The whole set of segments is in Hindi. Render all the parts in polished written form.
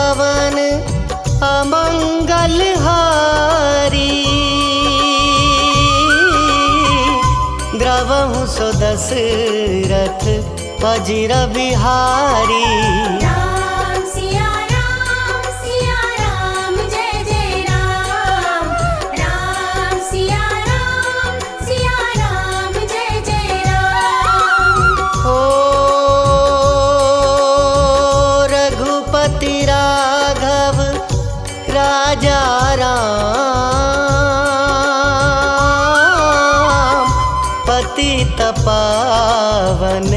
पवन अमंगल हारी। द्रवहु सो दशरथ अजिर बिहारी। राम सिया राम जय जय राम। राम सिया राम जय जय राम। ओ रघुपति राघव राजा राम। पतित पावन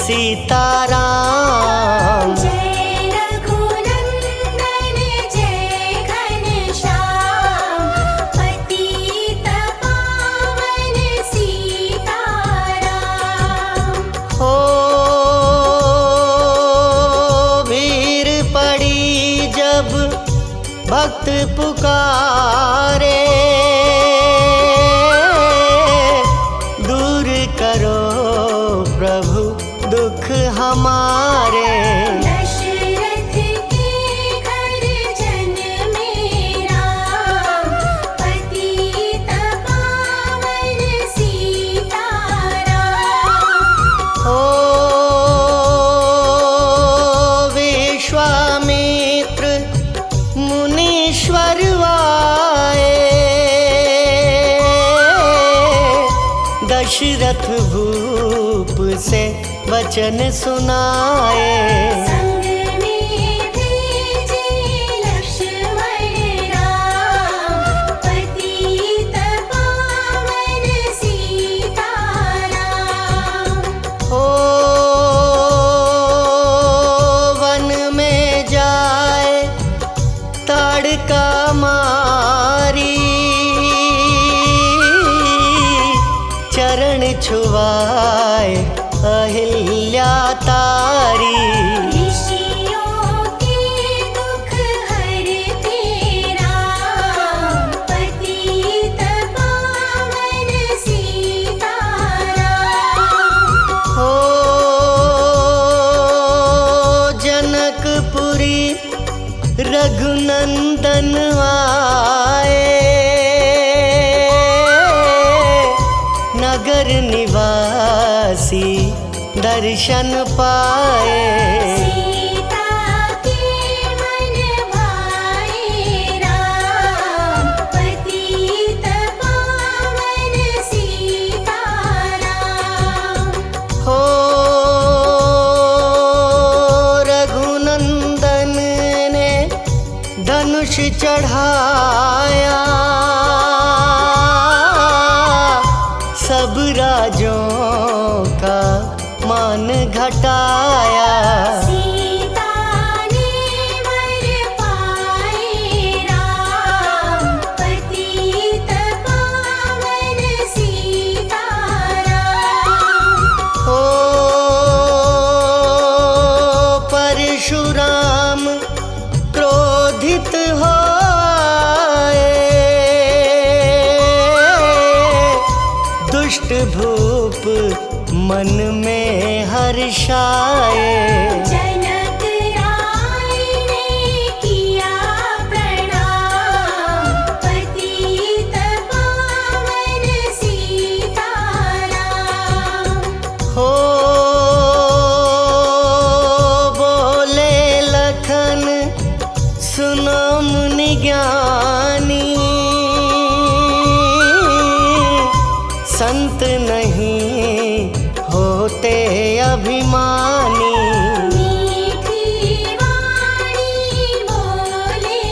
सीताराम। जय रघुनंदन जय घनश्याम। पतित पावन सीताराम। हो वीर पड़ी जब भक्त पुकारे। दूर करो प्रभु दुख हमारे। दशरथ के घर जन मेरा। पतित पावन सीताराम। हो विश्वामित्र मुनीश्वर आए। दशरथ भूप से वचन सुनाए। संग में भेजे लक्ष्मण राम। पतित पावन सीताराम। हो वन में जाए ताड़का मारी। चरण छुआए अहिल्या तारी। ऋषियों के दुख हरते राम। पतित पावन सीताराम। हो जनकपुरी रघुनंदन आए। नगर निवासी दर्शन पाए। सीता के मन भाए राम। पतित पावन सीताराम। हो रघुनंदन ने धनुष चढ़ाया। सब राजों का मान घटाया। सीता ने वर पाए राम। पतित पावन सीताराम। हो परशुराम क्रोधित होए। दुष्ट भूप मन में हर्षाए। जनक राय ने किया प्रणाम। पतित पावन सीताराम। हो बोले लखन सुनो मुनि ज्ञानी। संत नहीं होते अभिमानी। मीठी वाणी बोले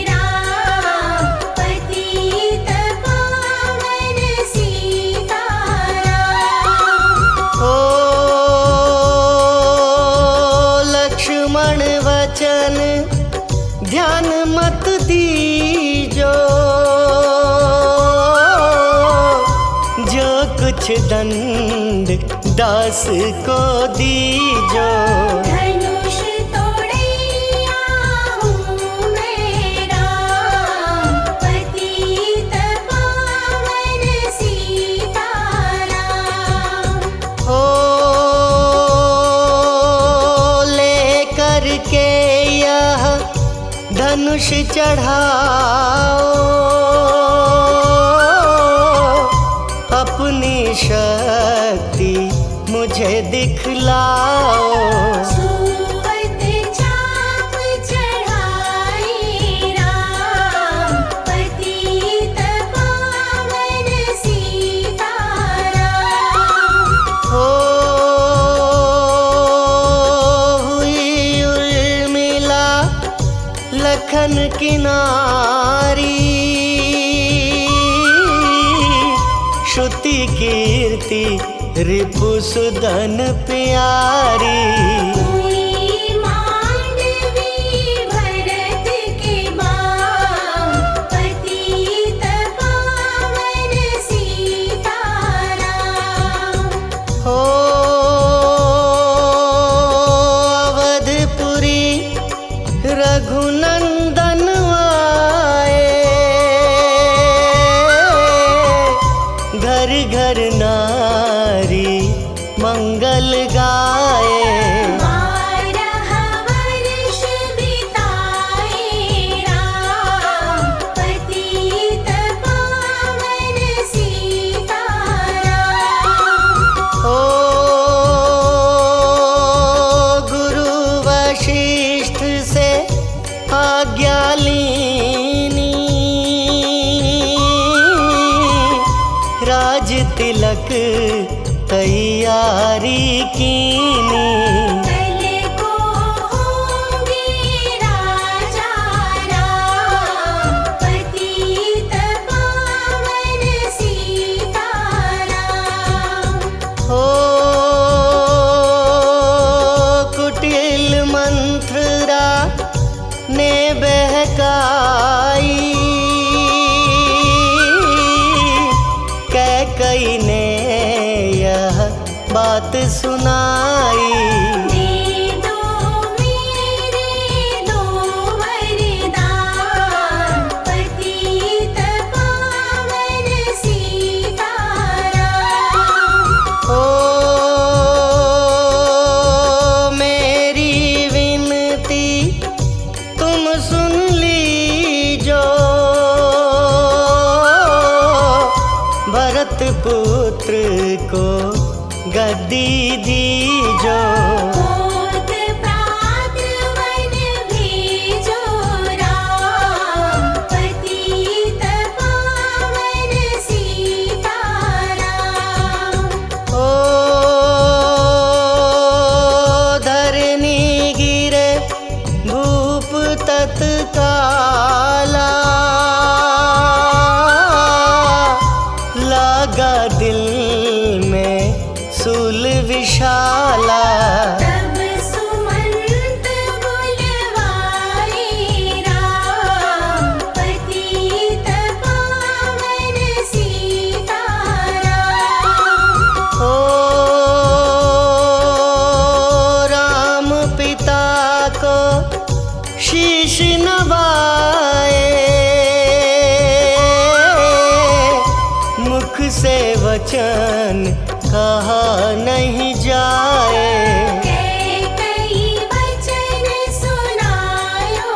राम। पतित पावन सीताराम। हो लक्ष्मण वचन ध्यान मत दीजो। जो कुछ दंड दास को दीजो। धनुष तोड़ैया हूँ मैं राम। पतित पावन सीताराम। हो लेकर के यह धनुष चढ़ाओ, अपनी शक्ति मुझे दिखलाओ। सुवत चाप चढ़ाई राम, पतित पावन सीताराम। हो हुई उर्मिला लखन की नारी, श्रुति कीर्ति रिपुसुदन प्यारी। हुई मांडवी भरत के बाम, पतित पावन सीताराम। हो अवधपुरी रघुनंदन आए, घर घर नारी मंगल गाए। 12 वर्ष बिताए राम, पतित पावन सीताराम। ओ गुरु वशिष्ठ से आज्ञा लीनी, राज तिलक तैयारी कीनी। कल को होंगे राजा राम, पतित पावन सीताराम। हो कुटिल मंत्रा ने बहकाई, कैकई ने यह बात सुनाई। दे दो मेरे दो वरदान, पतित पावन सीताराम। हो मेरी विनती तुम सुन लीजो, भरत पुत्र को गद्दी दीजो। होत प्रात वन भेजो राम, पतित पावन सीताराम। ओ धरनी गिरे भूप तत्काला, लागा दिल में सूल विशाला। तब सुमंत बुलवाए राम, पतित पावन सीताराम। ओ राम पिता को शीश नवाए, मुख से वचन कहा नहीं जाए। कई वचन सुनायो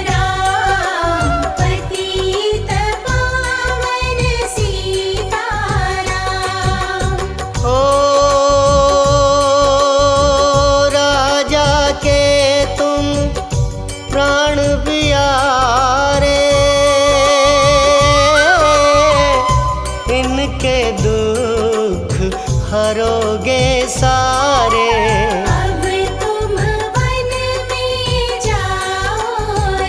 राम, पतित पावन सीताराम। ओ राजा के तुम प्राण प्यारे, इनके दुख हरोगे सारे। अब तुम वन में जाओ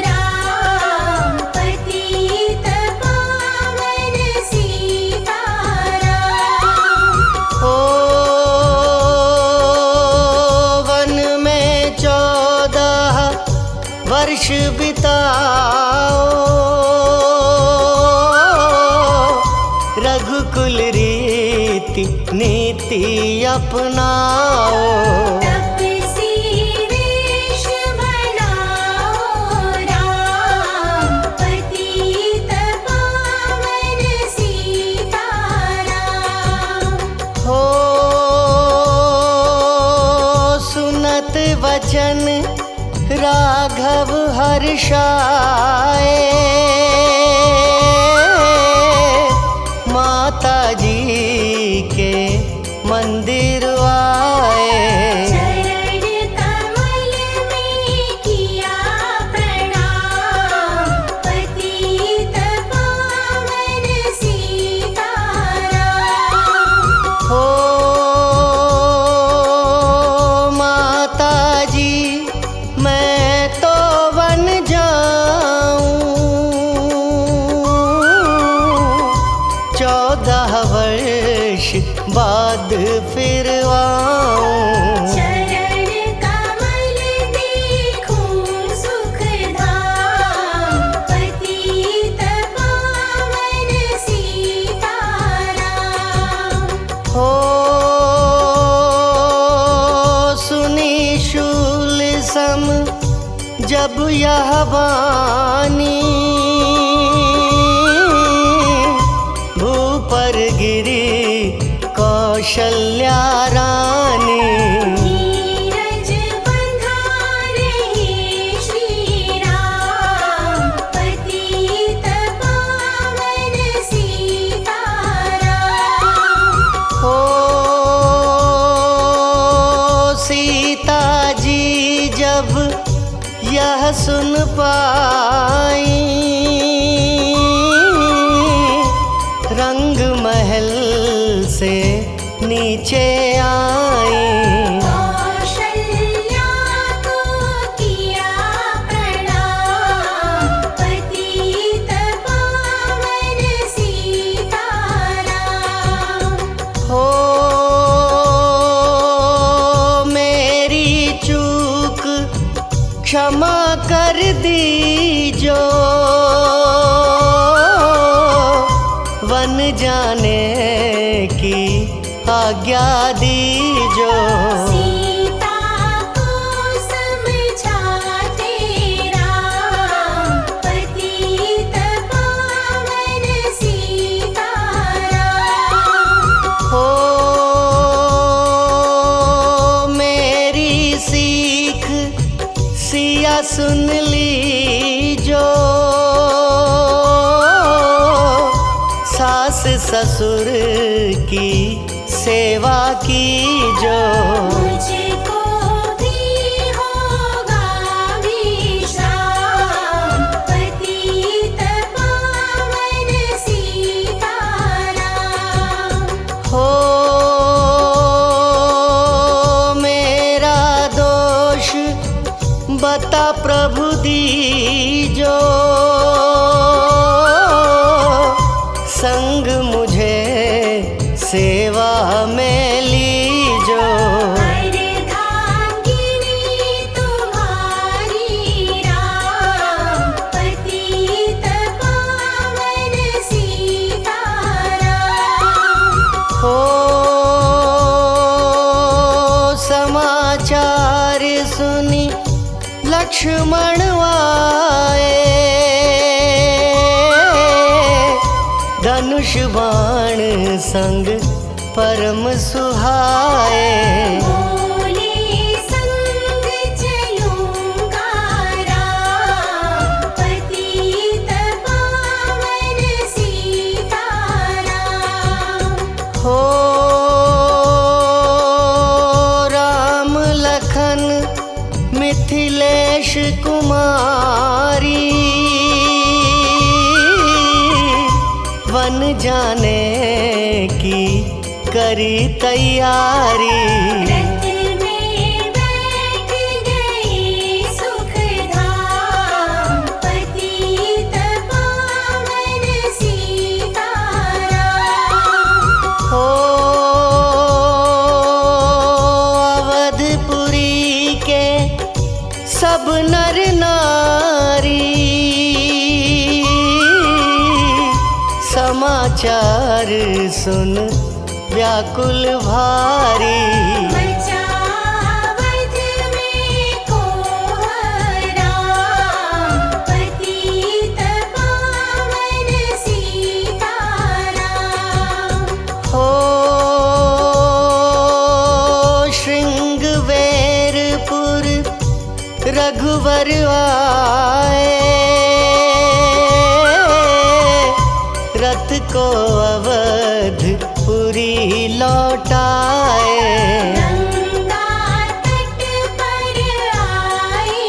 राम, पतित पावन सीताराम। ओ वन में 14 वर्ष बिताओ, रघुकुल रीति नीति अपनाओ। तपसी वेश बनाओ राम, पतित पावन सीताराम। हो सुनत वचन राघव बरसाए, माता जी के मंदिर आए। चरण कमल में किया प्रणाम, पतित पावन सीताराम। हो माता जी मैं तो बन जाऊं, 14 वर्ष बाद फिर आऊं। चरण कमल देखूं सुखधाम, पतित पावन सीताराम। हो सुनी शूल सम जब यह वाणी, भू पर गिरी कौशल्या रानी। नीरज बंधा रहे श्री राम, पतित पावन सीताराम। हो सीता जी जब यह सुन पाई, रंग महल से नीचे आई। कौशल्या को किया प्रणाम, पतित पावन सीताराम। हो मेरी चूक क्षमा कर दीजो, वन जाने की आज्ञा दीजो। सीता को समझाते राम, पतित पावन सीताराम। हो मेरी सीख सिया सुन लीजो, सास ससुर की सेवा कीजो। मुझको भी होगा विश्राम, पतित पावन सीताराम। हो मेरा दोष बता प्रभु दीजो, संग मुझे सेवा में लीजो। अर्धांगिनी तुम्हारी राम, पतित पावन सीताराम। हो समाचार सुनी लक्ष्मण आए, धनुष बाण संग परम सुहाए। बोले संग चलूंगा राम, पतित पावन सीताराम। हो राम लखन मिथिलेश कुमारी, वन जाने की करी तैयारी। रथ में बैठ गए सुखधाम, पतित पावन सीताराम। हो अवधपुरी के सब नर नारी, समाचार सुन व्याकुल भारी। मचावत में कोहराम, पतित पावन सीताराम। हो शृंगवेरपुर रघुवर रथ को अवधपुरी लौटाए। गंगा तट पर आए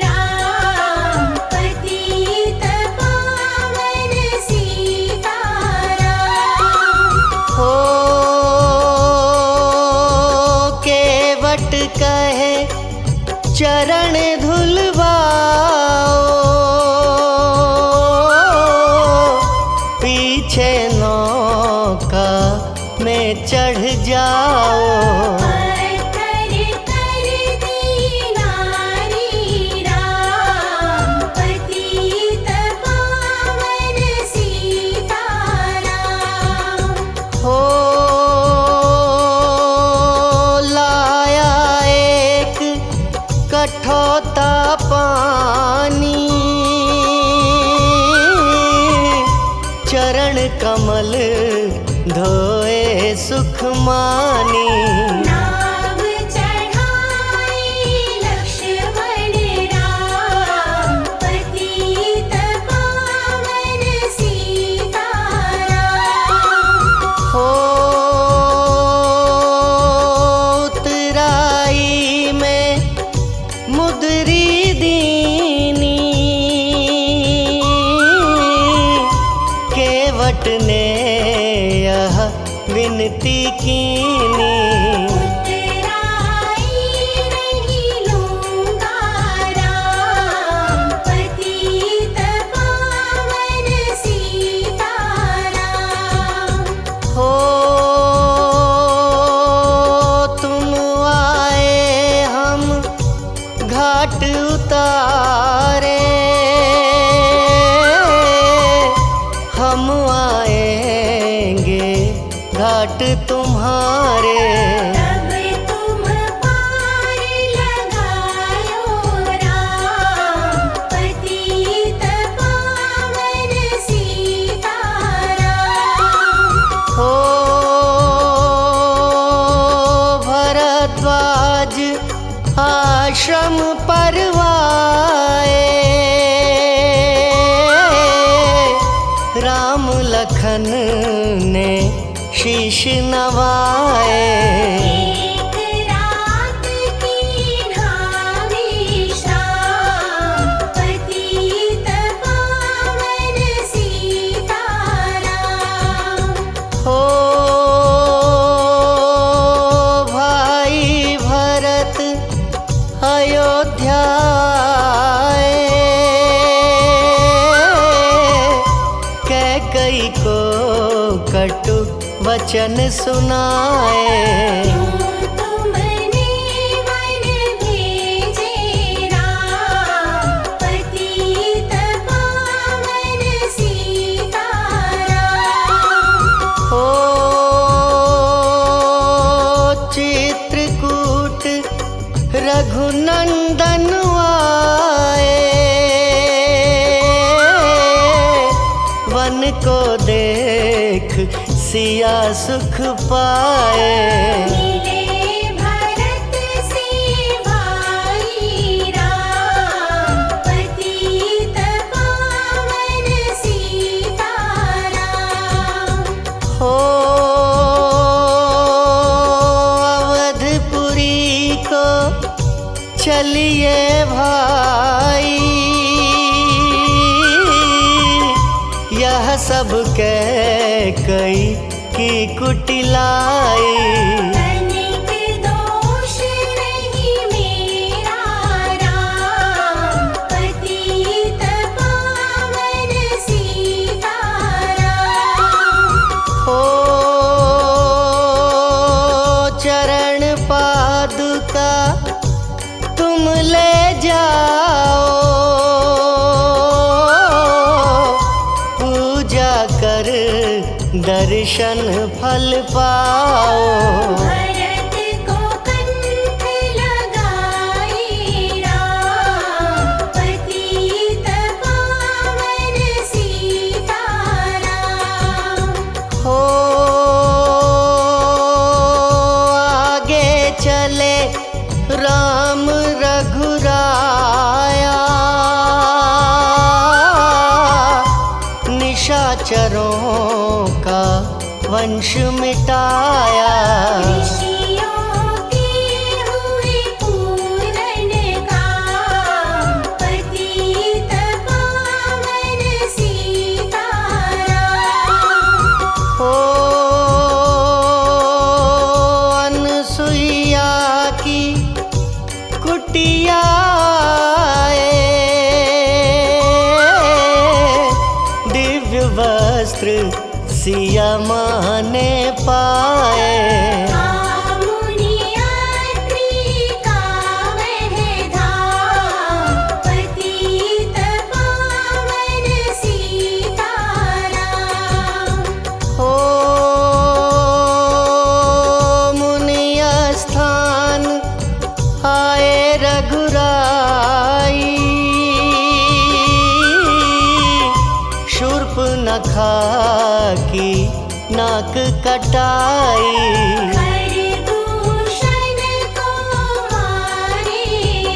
राम, पतित पावन सीताराम। हो केवट कहे चरण धुलवाओ, पीछे नौका में चढ़ जाओ। पत्थर कर दीनारी राम, पतित पावन सीताराम। हो लाया एक कठौता पानी, चरण कमल धोए सुख मानी। नाव चढ़ाई लक्ष्मण राम, पतित पावन सीताराम। हो उतराई में मुदरी दीनी, केवट ने यह विनती कीनी। उतराई नहीं लूंगा राम, पतित पावन सीताराम। हो तुम आए हम घाट उतारे, हम आएंगे घाट तुम्हारे। तब तुम पार लगायो राम, पतित पावन सीताराम। हो भरद्वाज आश्रम परवाए, राम लखन ने शीश नवाए। एक रात की ढावी शाम, पतित पावन सीताराम। हो भाई भरत अयोध्या आए, कैकई को कटु वचन सुनाए। क्यों तुमने वन भेजे राम, पतित पावन सीताराम। हो चित्रकूट रघुनंदन आए, वन को देख सिया सुख पाए। मिले भरत से भाई राम, पतित पावन सीताराम। हो अवधपुरी को चलिए भाई, यह सब कैकई की कुटिलाई। तनिक दोष नहीं मेरा राम, पतित पावन सीताराम। हो चरण पादुका तुम ले जाओ, पूजा कर दर्शन फल पाओ। भरत को कंठ लगाई राम, पतित पावन सीताराम। हो आगे चले राम रघुराया, निशाचरों का वंश मिटाया। ऋषियों के हुए पूर्ण काम, पतित पावन सीताराम। ओ अनसुईया की कुटिया दिव्य वस्त्र सिया माँ ने पाए। मुनियात्री का वह धाम, पतित पावन सीताराम। ओ मुनि स्थान आए रघुराई, शूर्पनखा की नाक कटाई। खरदूषण को मारे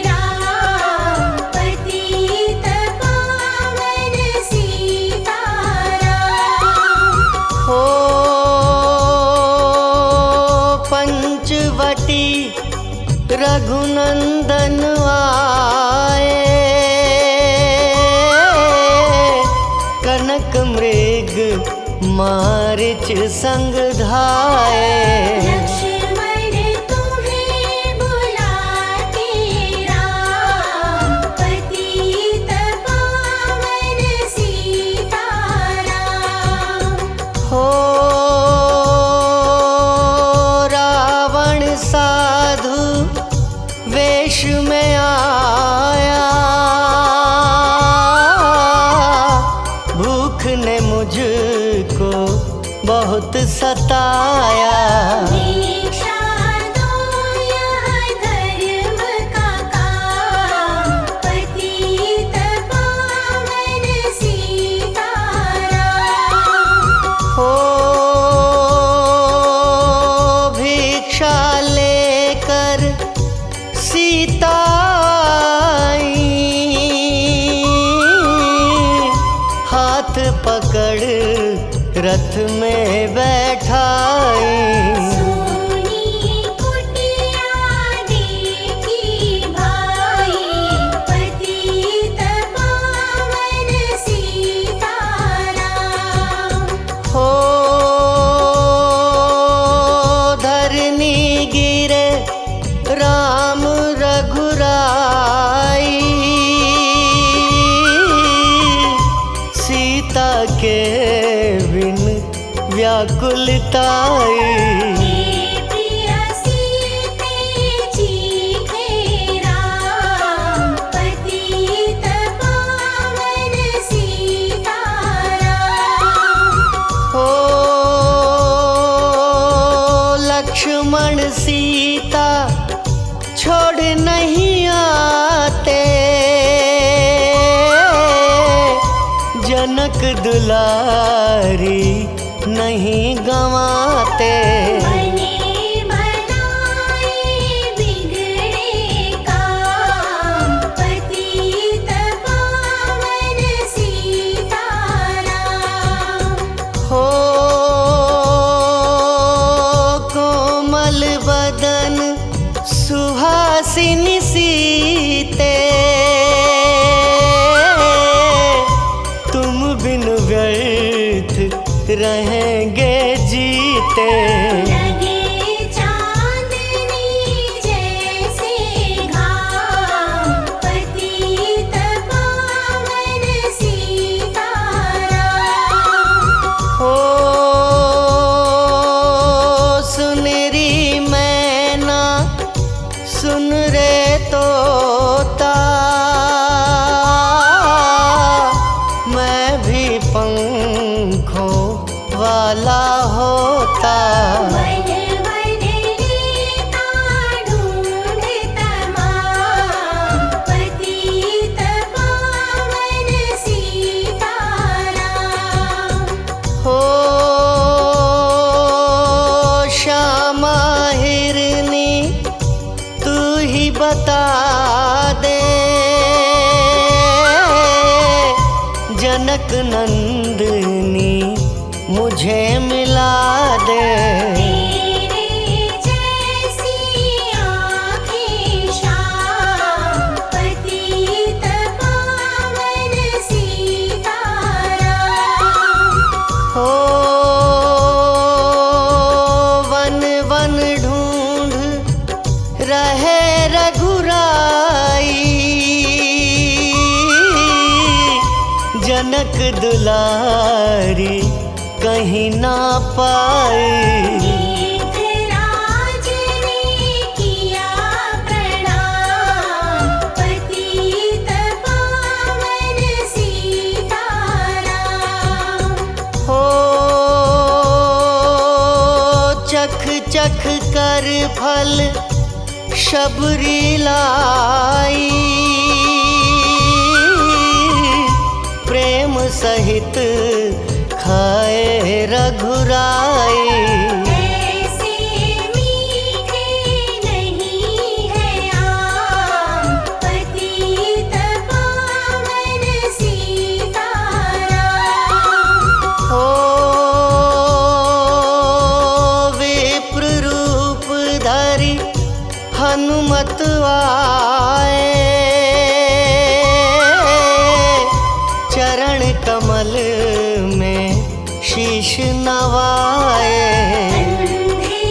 राम, पतित पावन सीताराम। हो पंचवटी रघुनंदन आए, कनक मृग मारिच संग धाए। लक्ष्मण तुम्हें बुलाते राम, पतित पावन सीताराम। हो रावण साधु वेश में आया, भूख ने मुझको बहुत सताया। भिक्षा दो यह धर्म का काम, पतित पावन सीताराम। हो भिक्षा लेकर सीता आई, हाथ पकड़ रथ में बैठाई। सोनी कुटिया देखी भाई, पतित पावन सीताराम। हो धरनी गिरे राम रघुराई, सीता के बिन व्याकुलताई। हे प्रिय सीते चीखे राम, पतित पावन सीताराम। हो लक्ष्मण सीता छोड़ नहीं आते, जनक दुलारी नहीं गंवाते। बने बनाए बिगड़े काम, पतित पावन सीताराम। हो कोमल बदन सुहासिनी सीते, तुम बिन व्यर्थ रहेंगे जीते। लगे चांदनी जैसे घाम, पतित पावन सीताराम। हो सुनरी मैना सुन रे तोता, मैं भी पंखों वाला होता। वन वन लेता ढूंढ तमाम, पतित पावन सीताराम। हो श्यामा हिरनी तू ही बता दे, जनक नंदिनी मुझे मिला दे। तेरे जैसी आँखें श्याम पतित पावन सीताराम। हो वन वन ढूंढ रहे रघुराई, जनक दुलारी कहीं ना पाई। मेघराज ने किया प्रणाम पतित पावन सीताराम। हो चख चख कर फल शबरी लाई, प्रेम सहित खाए रघुराई। ऐसे मीठे नहीं है आम पतित पावन सीताराम। हो विप्र रूप धरि हनुमत आए, चरण कमल में शीश नवाए। कंधे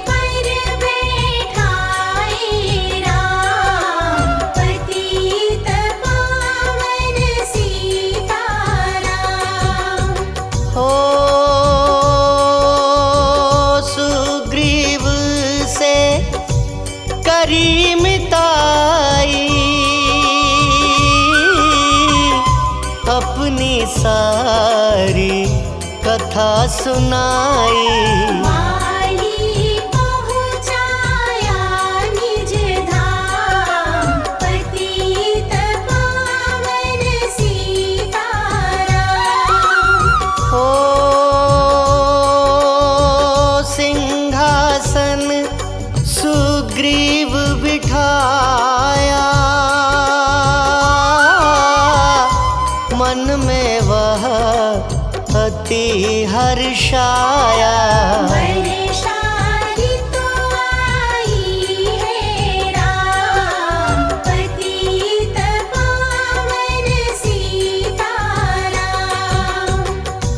पर बैठाए राम पतित पावन सीताराम। हो सुग्रीव से करी मिताई, अपनी सारी कथा सुनाई। माली पहुँचाया निज धाम पतित पावन सीताराम। हो सिंहासन सुग्रीव बिठाया, मन में वह अति हर्षाया। वर्षारी तो आई है राम पतित पावन सीताराम।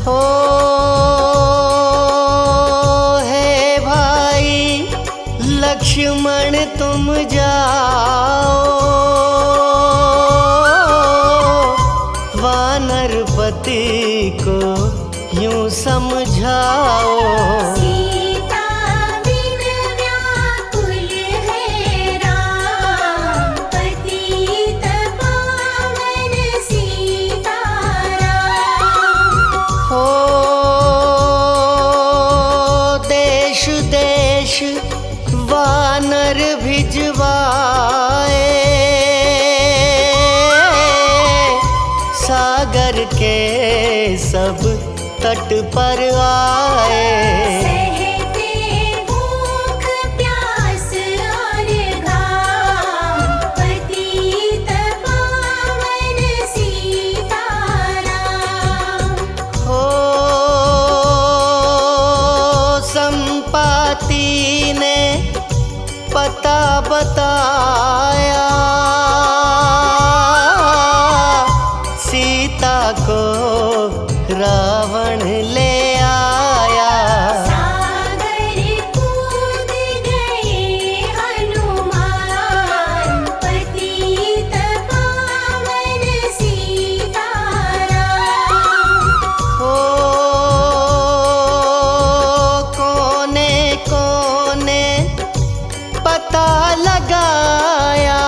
हो हे भाई लक्ष्मण तुम जाओ, वानरपति को यूं समझाओ। सीता बिन व्याकुल है राम पतित पावन सीताराम। हो देश देश वानर भिजवाए, सागर के सब तट पर आए। सहते भूख प्यास और घाम पतित पावन सीताराम। हो संपाति ने पता बताया, सीता को रावण ले आया। सागर कूद गए हनुमान पतित पावन सीताराम। हो कोने कोने पता लगाया,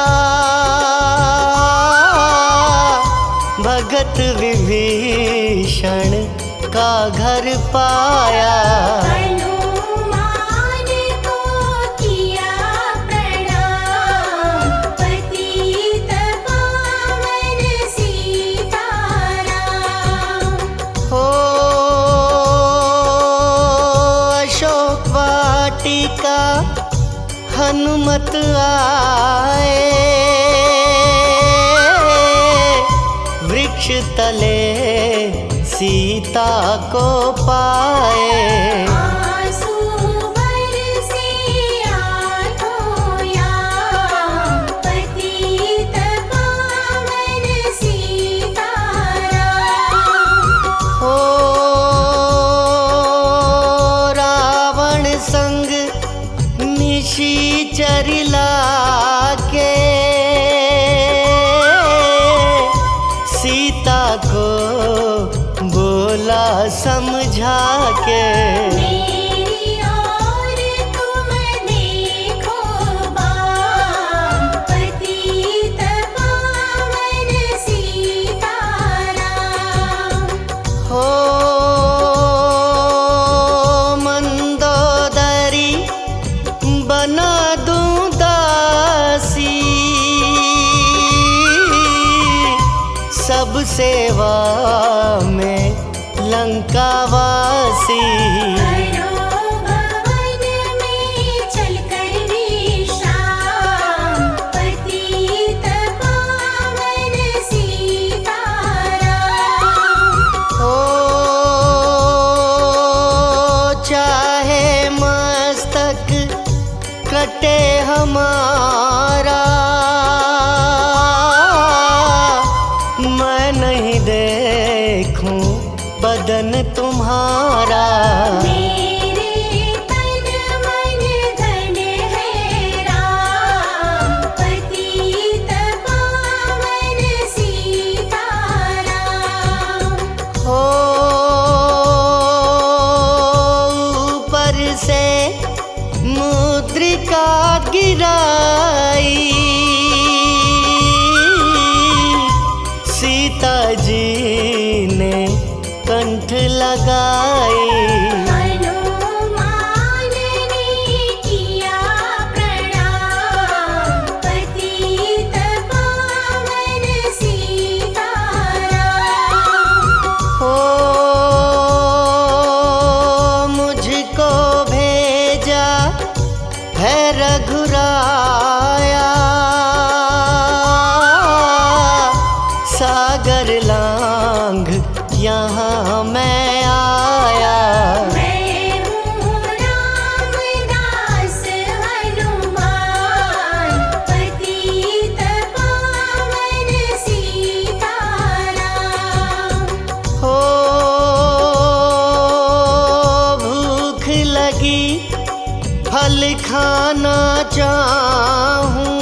भगत विभीषण का घर पाया। हनुमान को किया प्रणाम पतित पावन सीताराम। हो अशोक वाटिका हनुमत आए, वृक्ष तले सीता को पाए। आंसू बरसे आँखों याम, पतित पावन सीताराम। हो रावण संग निशाचर लाके सीता को बोला समझा के। मेरी ओर तुम देखो बाम, पतित पावन सीताराम। हो मंदोदरी बना दूं दासी, सब सेवा में लंकावासी। करो भवन में चलकर विश्राम, पतित पावन सीताराम। हो चाहे मस्तक कटे हमारा, मैं नहीं देखूं बदन तुम्हारा। मेरे तन मन धन है राम, पतित पावन सीताराम। हो ऊपर से मुद्रिका गिराई, सीता जी ने कंठ लगाई। हनुमान ने किया प्रणाम, पतित पावन सीताराम। हो मुझको भेजा है रघुराया, सागर लांघ यहाँ मैं आया। मैं हूँ रामदास हनुमान, पतित पावन सीताराम। हो भूख लगी फल खाना चाहूं,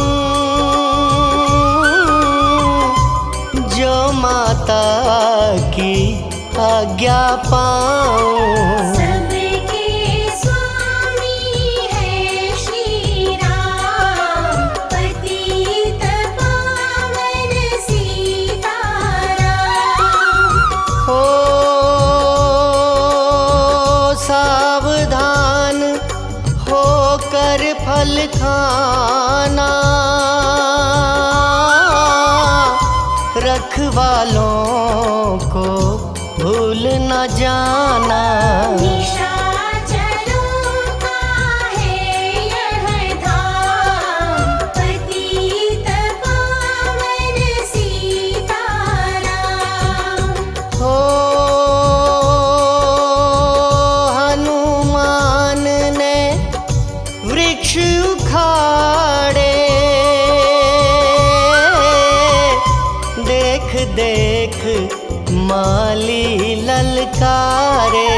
जो माता की आज्ञा पाऊं। सबके स्वामी है श्री राम, पतित पावन सीताराम। हो सावधान होकर फल खाना, रखवालों को भूल न जाना। निशाचरों का है यह धाम, पतित पावन सीताराम। हो हनुमान ने वृक्ष उखाड़े, देख देख माली ललकारे।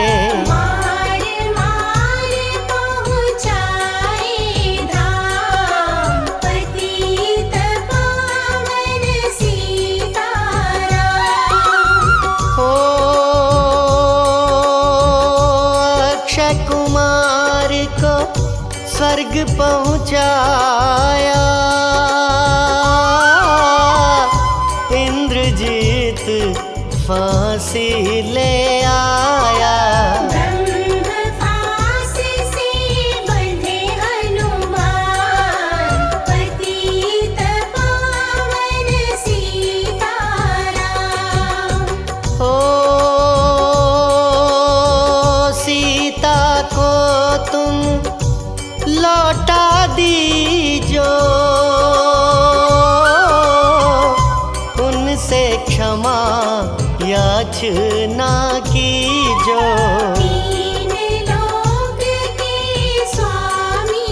मार मार पहुँचाए धाम, पतित पावन सीताराम। हो अक्षय कुमार को स्वर्ग पहुँचाया, इंद्रजीत फांसी ले आया। ब्रह्म फांस से बंधे हनुमान, पतित पावन सीताराम। हो सीता को तुम लौटा दीजो, उनसे क्षमा याचना की जो। तीन लोक के स्वामी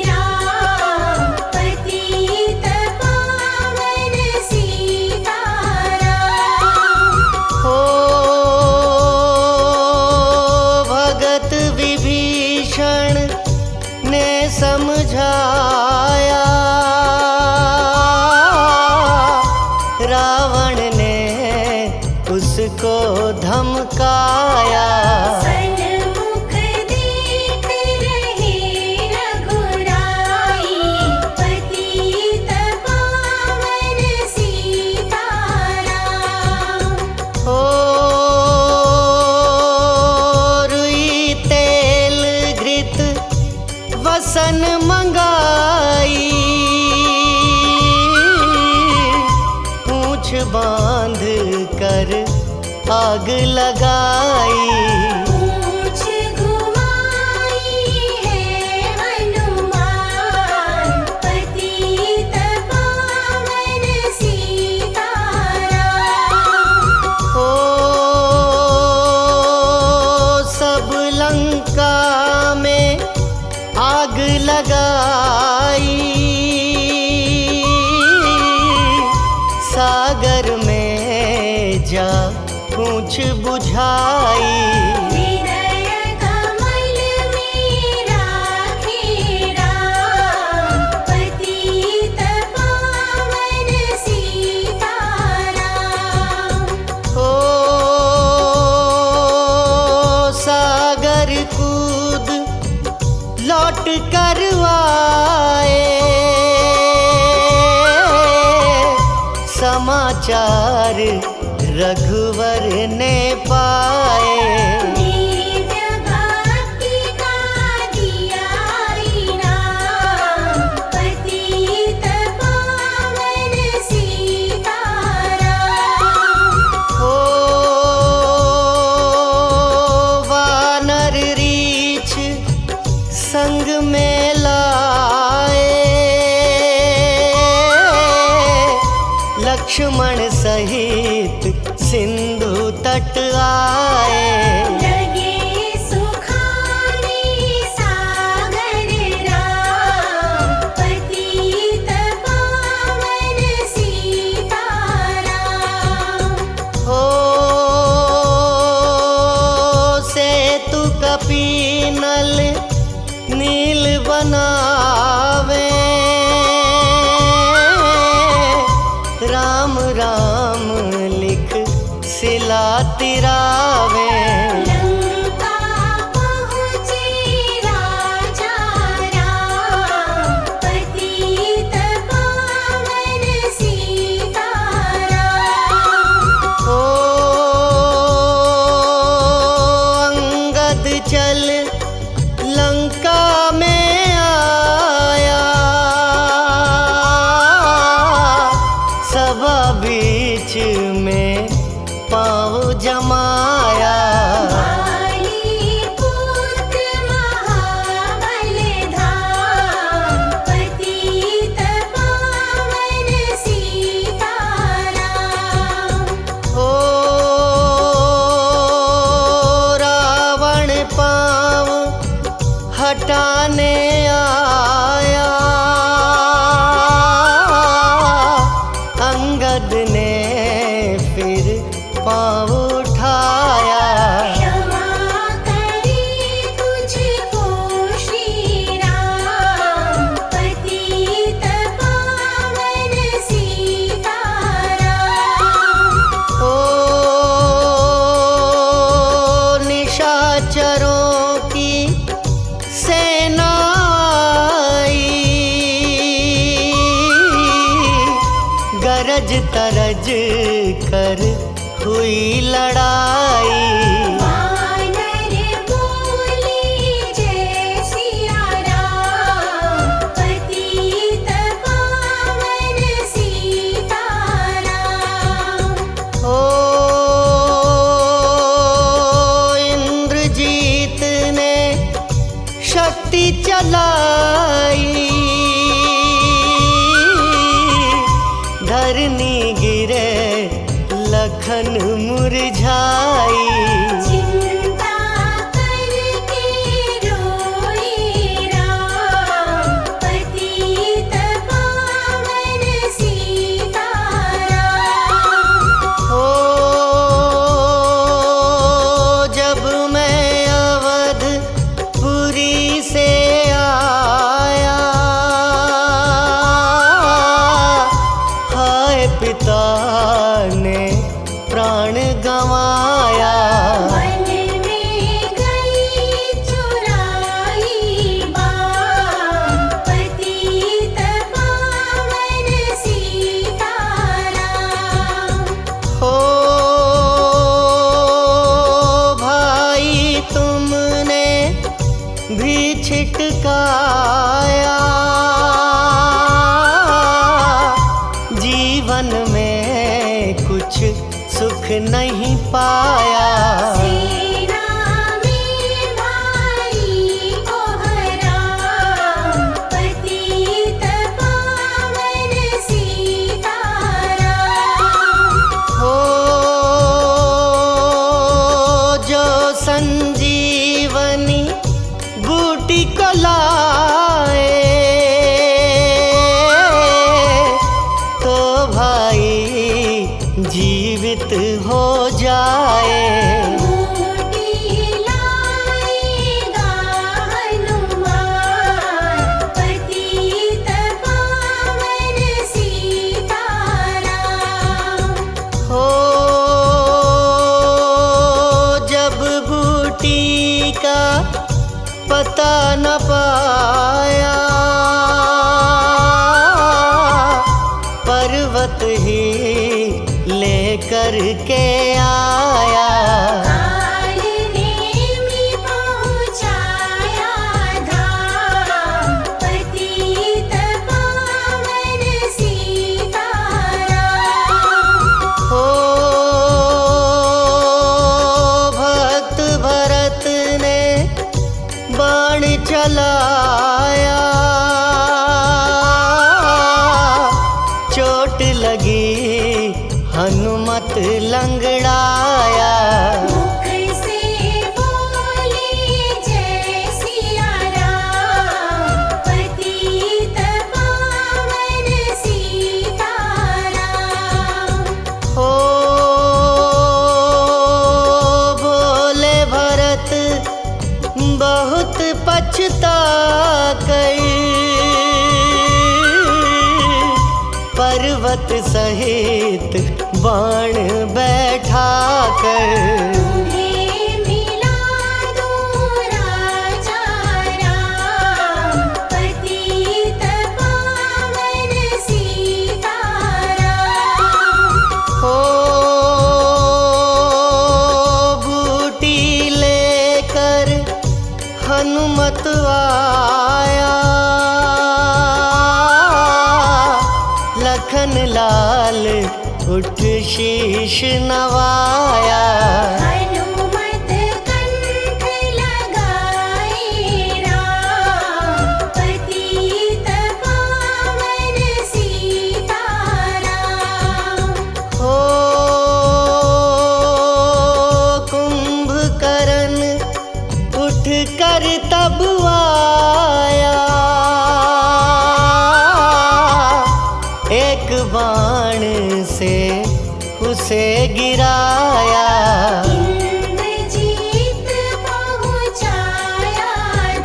राम, पतित पावन सीताराम। हो भगत विभीषण ने समझाया, रावण ने उसको धमकाया। सन्मुख देख रहे रघुराई, पतित पावन सीताराम। हो रुई तेल घृत वसन मंगाई, पूंछ बांध कर आग लगाई। पूंछ घुमाई है हनुमान, पतित पावन सीताराम। हो सब लंका में आग लगाई, सागर में जा पूंछ बुझाई। हृदय कमल में राखे राम, पतित पावन सीताराम। हो सागर कूद लौट कर आए, समाचार रघुवर ने पाए। दिव्य भक्ति का दिया इनाम, पतित पावन सीताराम। हो वानर रीछ संग में लाए, लक्ष्मण सहित सिंधु तट आए। लगे सुखाने सागर राम, पतित पावन सीताराम। हो सेतु कपीनल नील बनावे, राम राम लिख सिला तिरावे। लंका पहुँचे राजा राम, पतित पावन सीताराम। हो अंगद चल लंका में आया, सभा बीच में पाँव जमाया। पुत्र महाबल धाम, पतित पावन सीताराम। हो रावण पाँव हटाने आया, अंगद ने फिर पाँव उठाया। क्षमा करे तुझको श्री राम, पतित पावन सीताराम। हो निशाचरों की सेना आई, गरज तरज कर हुई लड़ाई। वानर बोले जय सिया राम, पतित पावन सीताराम। हो इंद्रजीत ने शक्ति चलाई, धरनी गिरे लखन मुरझाई। मुरझाई। चिंता करके रोए राम, पतित पावन सीताराम। हो जब मैं अवधपुरी से आया, हाय पिता ने प्राण गंवाया। मन में गई चुराई बाम, पतित पावन सीताराम। हो भाई तुमने भी छिटकाया, जीवन में कुछ सुख नहीं पाया। सेना में भाई को हराम, पतित पावन सीताराम। हो जो संजीवनी बूटी को लाए, तो भाई जीवित हो जाए। बूटी लाएगा हनुमान, पतित पावन सीताराम। हो जब बूटी का पता न पाया, पर्वत ही लेकर के आया। काल नेमि पहुँचाया धाम, पतित पावन सीताराम। हो भक्त भरत ने बाण चलाया, चोट लगी हनुमत लंगड़ाया। मुख से बोले जय सिया राम, पतित पावन सीताराम। हो बोले भरत बहुत पछता कर, पर्वत सहित बाण बैठा कर। तुम्हें मिला दूं राजा राम, पतित पावन सीताराम। हो बूटी लेकर हनुमत आया, लखन लाल उठ शीश नवाया। हनुमत कंठ लगाए राम, पतित पावन सीताराम। हो कुंभकर्ण उठ कर तब आया, एक बाण से उसे गिराया। इंद्रजीत पहुँचाया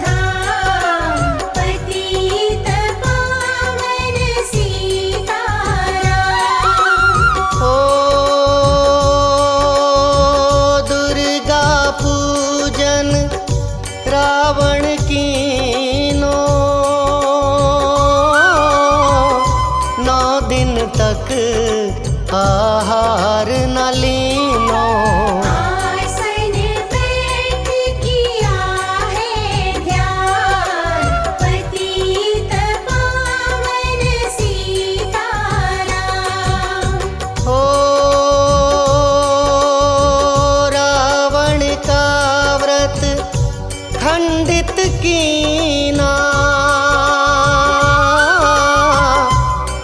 धाम, पतित पावन सीताराम। हो दुर्गा पूजन रावण कीनो, 9 दिन तक आहार न लीनो। आसन बैठ किया है ध्यान, पतित पावन सीताराम। हो रावण का व्रत खंडित कीना,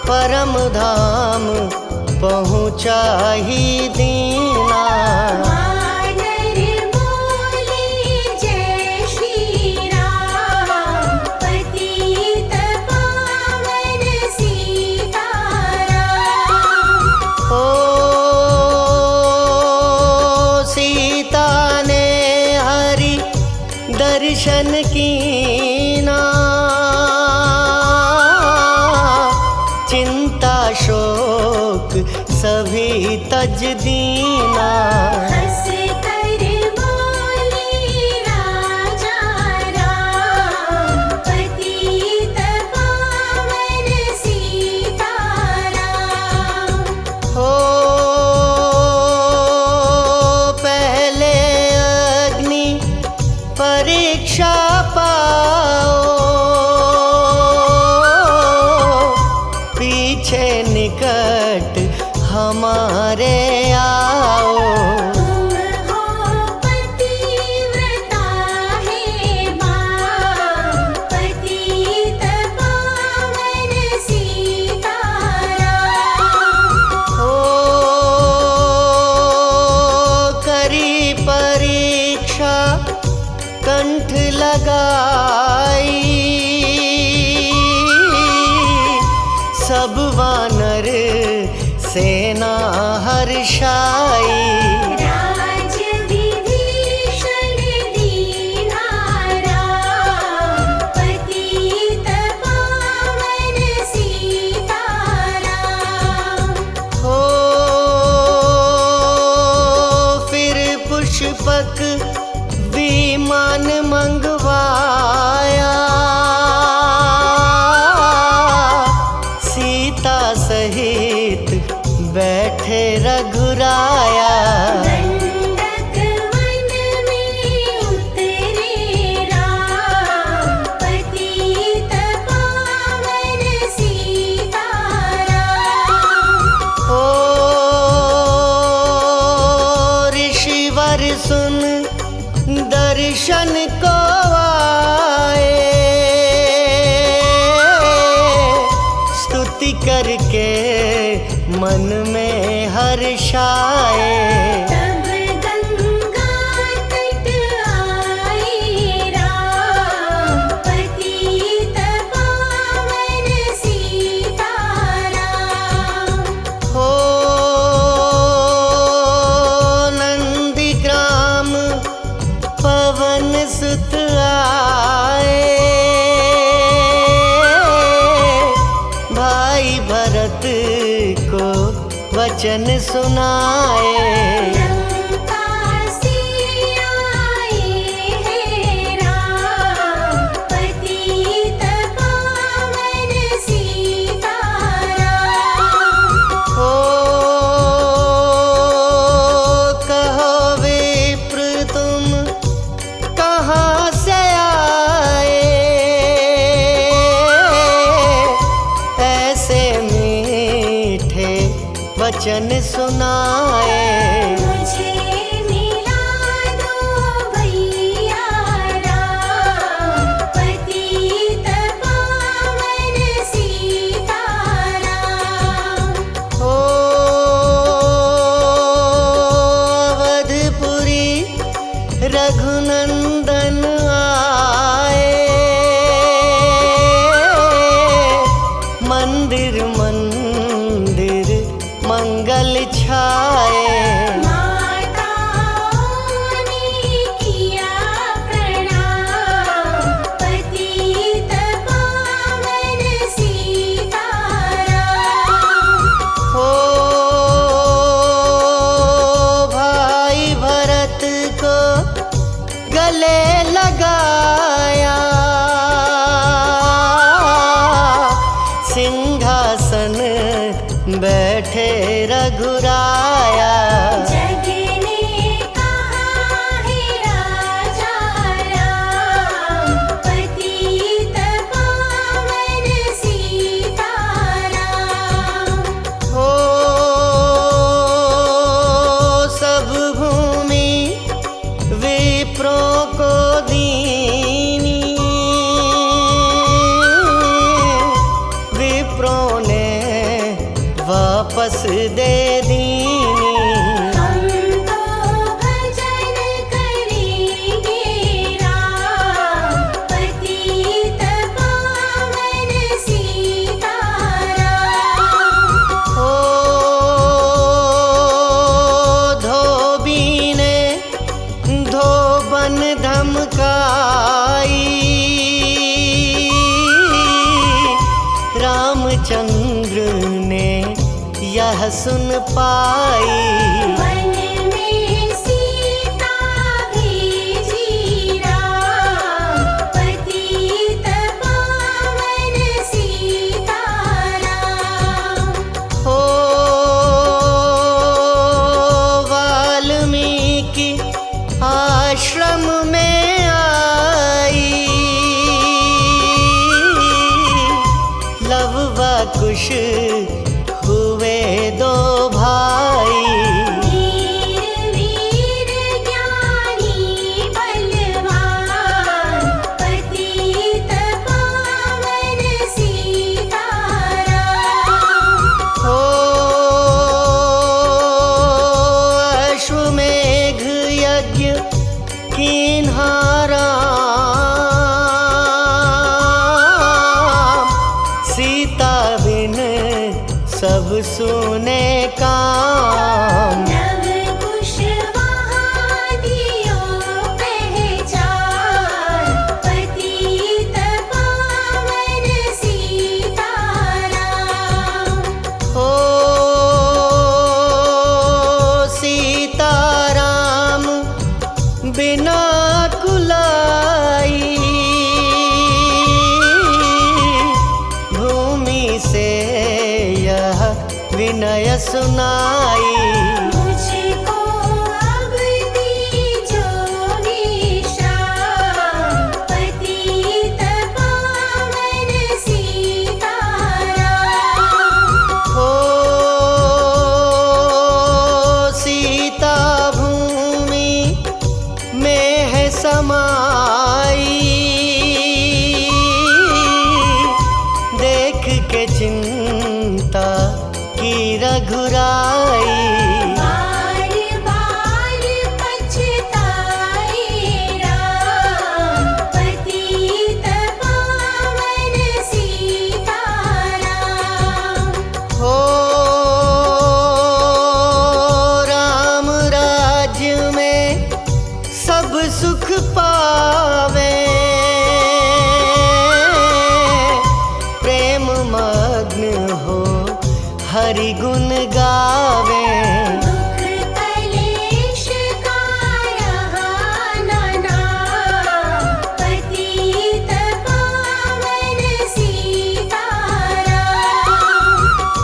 परम धाम पहुँचा दर्शन कीना, चिंता शोक सभी तज दीना। हंस कर बोले राजा राम, पतित पावन सीताराम। हो पहले अग्नि परीक्षा पाओ, पीछे निकट हमारे आओ। तुम हो पतिव्रता हे मां, पतित पावन सीताराम। हो करी परीक्षा कंठ लगाई, सब वानर सेना हर्षाई। राज विभीषण दीना राम, पतित पावन सीताराम। हो फिर पुष्पक विमान मंगवाया, सीता सहित बैठे रघुराया। दंडक वन में उतरे राम, पतित पावन सीताराम। हो ऋषिवर सुन दर्शन को आए, स्तुति करके मन में हर्षाए। तब गंगा तट आए राम, पतित पावन सीताराम। हो नंदीग्राम पवन सुत आए, भाई भरत को वचन सुनाए। लंका से आए हैं राम, पतित पावन सीताराम। हो कहो विप्र तुम कहाँ से आए, ऐसे मीठे वचन सुनाए। मुझे मिला दो भैया राम, पतित पावन सीताराम। हो अवधपुरी रघुनंदन आए, मंदिर मंदिर मंगल छाए। माताओं ने किया प्रणाम, पतित पावन सीताराम। हो भाई भरत को गले लगाया, सिंहासन बैठे रघुराया। जग ने कहा है राजा राम, पतित पावन सीताराम। हो सब भूमि विप्रों को दीनी, विप्रों ने वापस दे दीनी। हम तो भजन करेंगे राम, पतित पावन सीताराम। हो धोबी ने धोबन धमका आई, रामचंद्र ने यह सुन पाई। वन में सीता भेजी राम, पतित पावन सीताराम। हो वाल्मीकि आश्रम में आई, लव व कुश हुए दो भाई। वीर वीर ज्ञानी बलवान, पतित पावन सीताराम। हो अश्वमेघ यज्ञ कीन्हा राम, सीता बिन सब सुने काम। नव कुश वहाँ दियो पहचान, पतित पावन सीताराम। हो सीताराम बिना कुलाई, भूमि से यह विनय सुनाई। मुझको अब दीजो विश्राम, पतित पावन सीताराम। हो सीता भूमि में है समाई, देख के चिंता की रघुराई। बार बार पछताए राम, पतित पावन सीताराम। हो राम राज्य में सब सुख पावे, प्रेम मग्न हो हरि गुण गावे। दुख कलेश का रहा न नाम, पतित पावन सीताराम।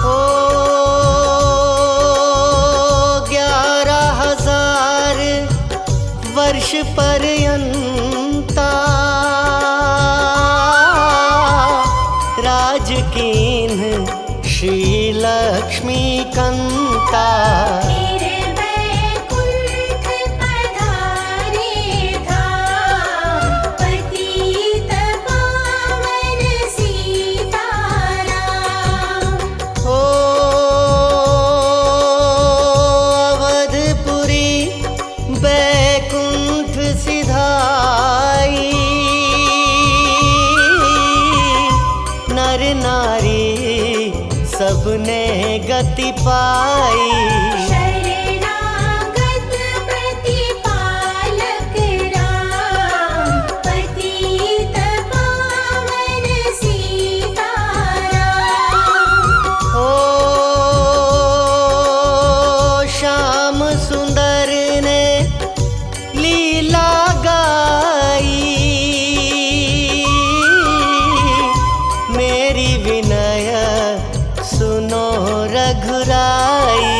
हो 11,000 वर्ष पर्यंता, राज कीन्ह श्री लक्ष्मी कंता। फिर बैकुंठ पधारे धाम, पतित पावन सीताराम। हो अवधपुरी बैकुंठ सिधाई, नर नारी सबने गति पाई। शरणागत प्रतिपालक राम, पतित पावन सीताराम। हो श्याम सुंदर ने लीला गाई, मेरी विनय सुनो रघुराई।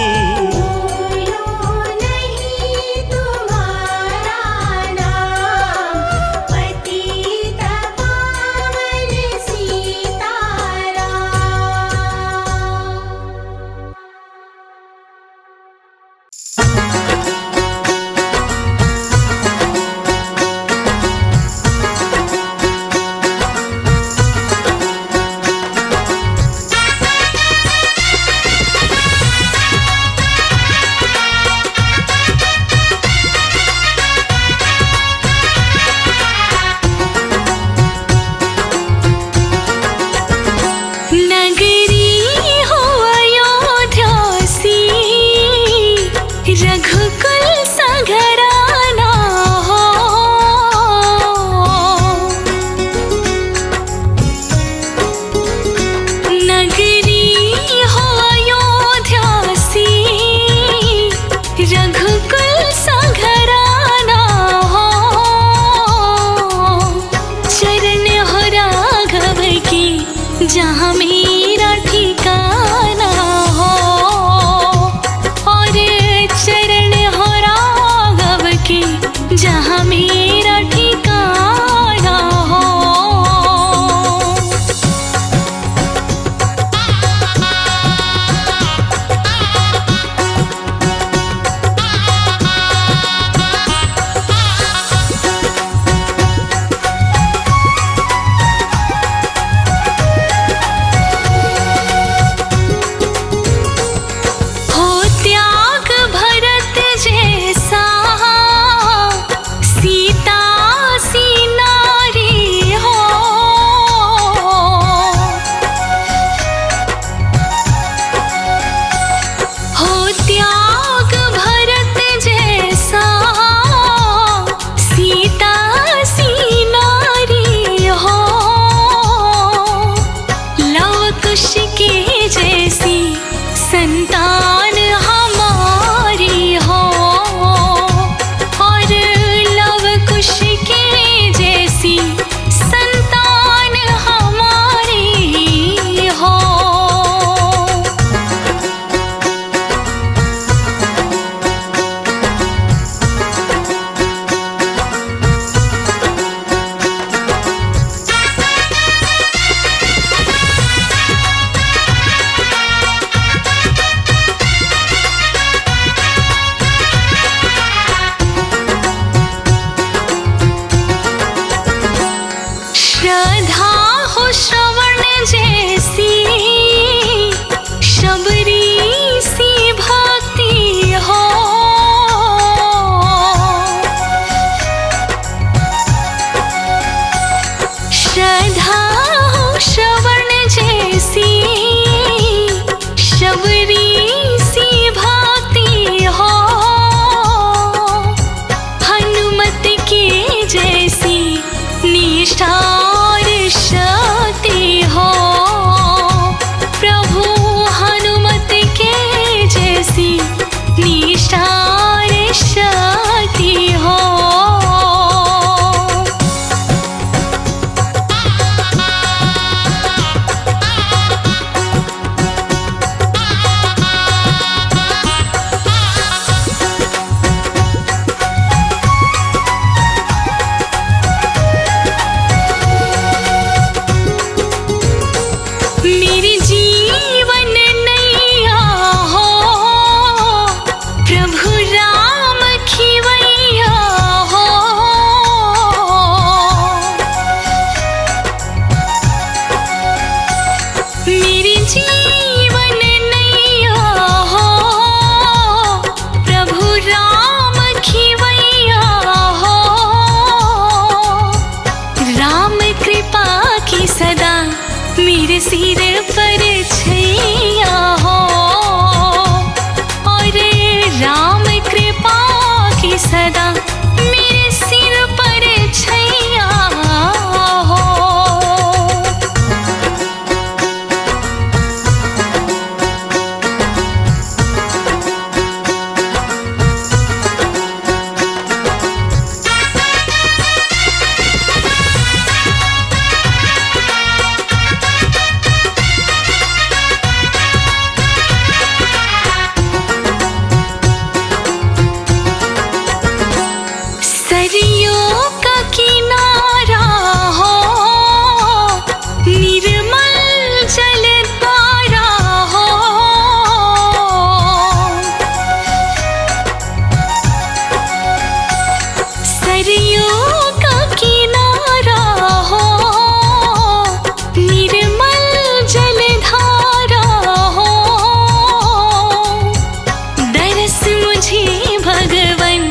सदा मेरे सिर पर छैया हो। सरियों का किनारा हो, निर्मल जलधारा हो। सरियों का किनारा हो, निर्मल जलधारा हो। दरस मुझे भगवन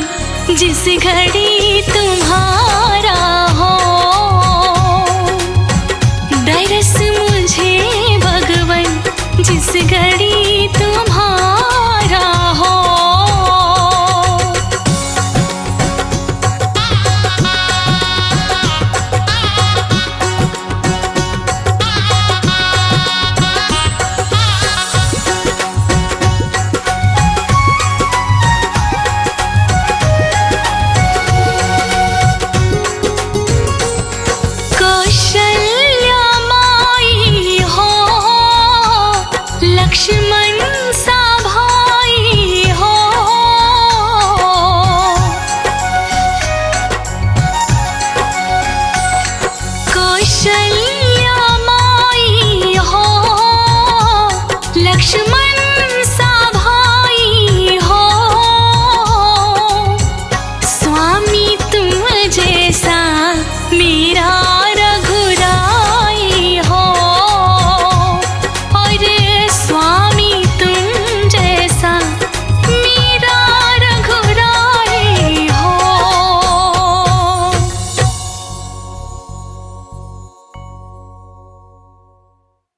जिस घड़ी तुम्हारा हो। दरस मुझे भगवन जिस घड़ी तुम